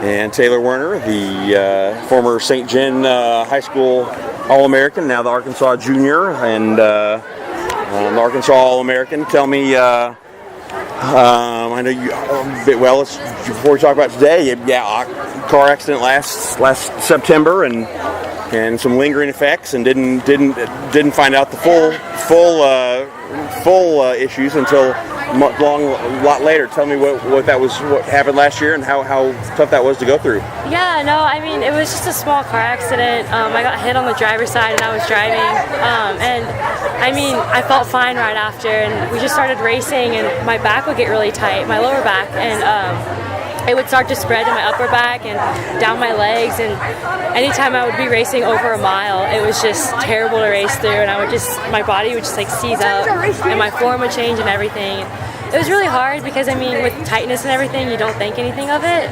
And Taylor Werner, the former St. John High School All-American, now the Arkansas Junior, and the Arkansas All-American. Tell me, I know you a bit well. Before we talk about today, car accident last September, and some lingering effects, and didn't find out the full issues until a lot later. Tell me what happened last year and how tough that was to go through. Yeah, no, I mean, it was just a small car accident. I got hit on the driver's side and I was driving, and I mean, I felt fine right after, and we just started racing, and my back would get really tight, my lower back, and it would start to spread to my upper back and down my legs, and anytime I would be racing over a mile, it was just terrible to race through, and my body would just like seize up, and my form would change and everything. It was really hard because, I mean, with tightness and everything, you don't think anything of it,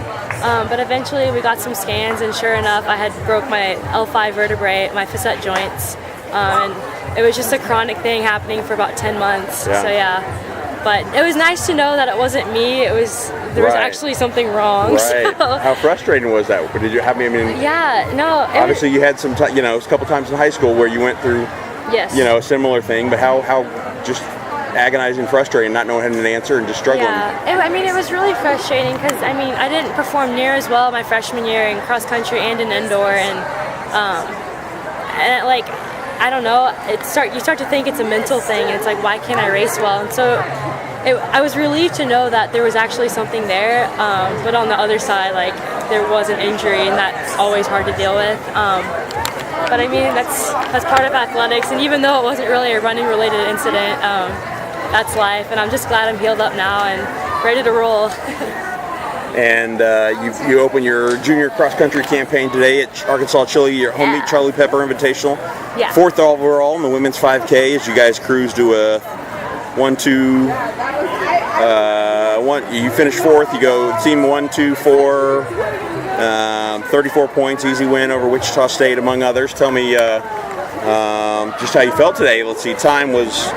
but eventually we got some scans, and sure enough, I had broke my L5 vertebrae, my facet joints, and it was just a chronic thing happening for about 10 months, so yeah. But it was nice to know that it wasn't me. There was actually something wrong. Right. So. How frustrating was that? Did you have? I mean, yeah, no. Obviously, you had some, a couple times in high school where you went through, yes, a similar thing. But how just agonizing, frustrating, not knowing an answer and just struggling. Yeah, I mean, it was really frustrating because I didn't perform near as well my freshman year in cross country and in indoor, and I don't know. You start to think it's a mental thing, and it's like, why can't I race well? And so I was relieved to know that there was actually something there, but on the other side, like, there was an injury, and that's always hard to deal with. But I mean, that's part of athletics, and even though it wasn't really a running-related incident, that's life, and I'm just glad I'm healed up now and ready to roll. And you open your junior cross-country campaign today at Arkansas Chile, your home meet Charlie Pepper Invitational. Yeah. 4th overall in the women's 5K as you guys cruise to a 1-2. You finish 4th. You go team 1-2-4. 34 points, easy win over Wichita State, among others. Tell me just how you felt today. Let's see. Time was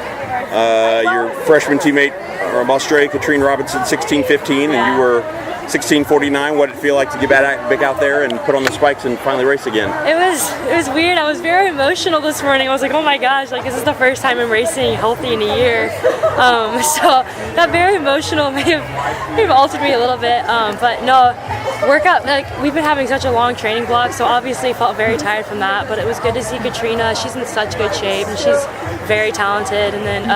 your freshman teammate from Australia, Katrine Robinson, 16:15, and you were 16:49. What did it feel like to get back out there and put on the spikes and finally race again? It was weird. I was very emotional this morning. I was like, oh my gosh, like, this is the first time I'm racing healthy in a year. So got very emotional. May have altered me a little bit. But no, workout, like, we've been having such a long training block, so obviously felt very tired from that. But it was good to see Katrina. She's in such good shape, and she's very talented. And then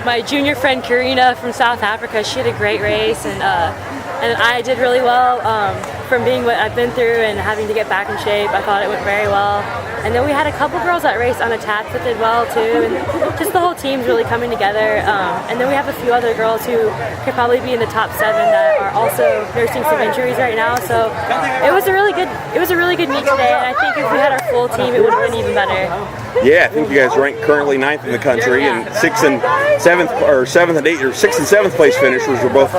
my junior friend Karina from South Africa, she had a great race, and I did really well from being what I've been through and having to get back in shape. I thought it went very well. And then we had a couple girls that raced unattached that did well too, and just the whole team's really coming together. And then we have a few other girls who could probably be in the top 7 that are also nursing some injuries right now. So it was a really good meet today, and I think if we had our full team, it would have been even better. Yeah, I think you guys ranked currently 9th in the country, and 6th and 7th place finishers were both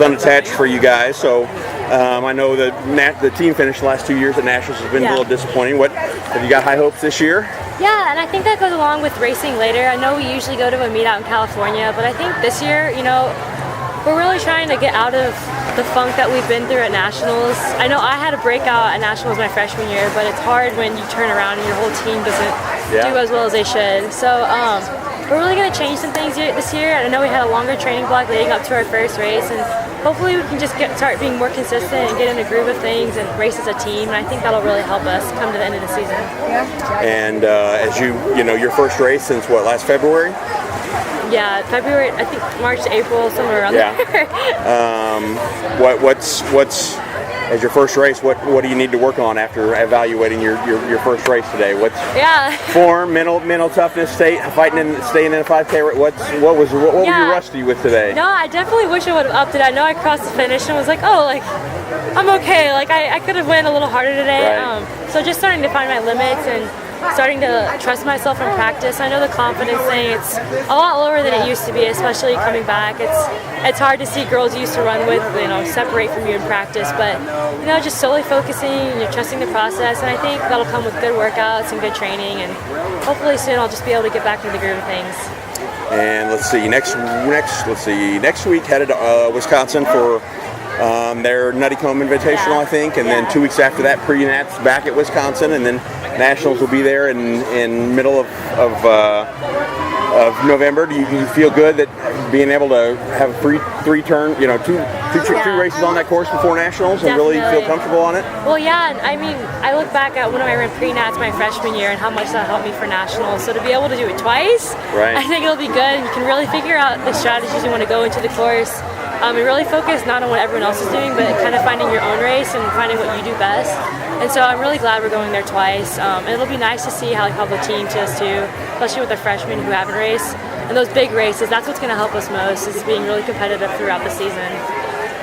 unattached for you guys. So I know that the team finished the last 2 years at Nationals has been a little disappointing. What have you got high hopes this year? Yeah, and I think that goes along with racing later. I know we usually go to a meet out in California, but I think this year, we're really trying to get out of the funk that we've been through at Nationals. I know I had a breakout at Nationals my freshman year, but it's hard when you turn around and your whole team doesn't do as well as they should. So we're really going to change some things this year. I know we had a longer training block leading up to our first race, and hopefully we can just start being more consistent and get in a groove of things and race as a team, and I think that'll really help us come to the end of the season. And as your first race since last February? Yeah, February, I think March to April, somewhere around there. What's as your first race? What do you need to work on after evaluating your first race today? What's form, mental toughness, staying in a 5K? What were you rusty with today? No, I definitely wish I would have upped it. I know I crossed the finish and was like, I'm okay. Like I could have went a little harder today. Right. So just starting to find my limits and starting to trust myself in practice. I know the confidence thing, it's a lot lower than it used to be, especially coming back. It's hard to see girls you used to run with, separate from you in practice, but just solely focusing, trusting the process, and I think that'll come with good workouts and good training, and hopefully soon I'll just be able to get back into the groove of things. And let's see, next week headed to Wisconsin for their Nutty Comb Invitational, I think, and then 2 weeks after that, pre-nats back at Wisconsin, and then nationals will be there in middle of November. Do you feel good that being able to have a two races on that course before nationals and really feel comfortable on it? Well, yeah, I mean, I look back at when I ran pre-nats my freshman year and how much that helped me for nationals. So to be able to do it twice, I think it'll be good. You can really figure out the strategies you want to go into the course. And really focus not on what everyone else is doing, but kind of finding your own race and finding what you do best. And so I'm really glad we're going there twice. And it'll be nice to see how the team does too, especially with the freshmen who haven't raced. And those big races, that's what's going to help us most, is being really competitive throughout the season.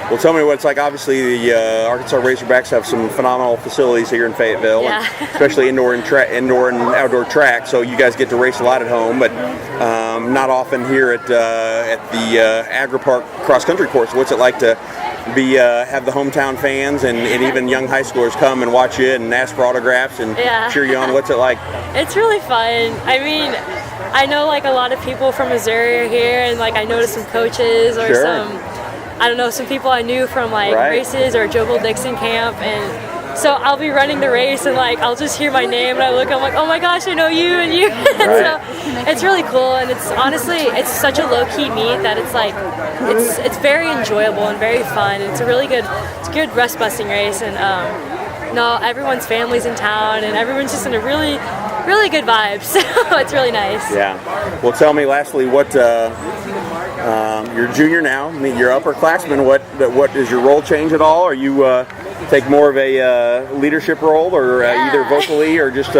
Well, tell me what it's like. Obviously, the Arkansas Razorbacks have some phenomenal facilities here in Fayetteville, and especially indoor and outdoor track. So you guys get to race a lot at home, but not often here at the Agri-Park cross country course. What's it like to have the hometown fans and even young high schoolers come and watch you and ask for autographs and cheer you on? What's it like? It's really fun. I mean, I know like a lot of people from Missouri are here, and like I noticed some coaches or some people I knew from like races or Joe Dixon camp, and so I'll be running the race and like I'll just hear my name and I'm like, oh my gosh, I know you and you. And so it's really cool, and it's honestly it's such a low-key meet that it's like it's very enjoyable and very fun. It's a good rust busting race, and everyone's family's in town and everyone's just in a really good vibe, so it's really nice. Yeah. Well, tell me lastly, what you're a junior now. I mean, you're upperclassman. What does your role change at all? Are you take more of a leadership role, or either vocally or just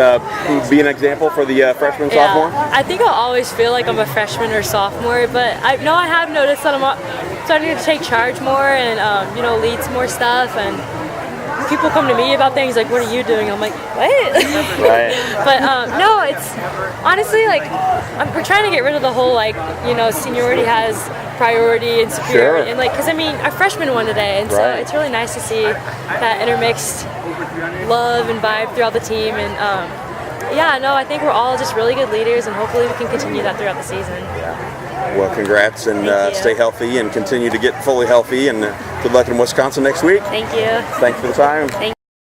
be an example for the freshman, sophomore? I think I'll always feel like I'm a freshman or sophomore, but I have noticed that I'm starting to take charge more and lead some more stuff, and people come to me about things like, what are you doing? I'm like, what? But no, it's honestly like we're trying to get rid of the whole seniority has priority and superiority, and because I mean our freshmen won today, and so it's really nice to see that intermixed love and vibe throughout the team, and I think we're all just really good leaders, and hopefully we can continue that throughout the season. Well, congrats, and stay healthy and continue to get fully healthy, and good luck in Wisconsin next week. Thank you. Thanks for the time.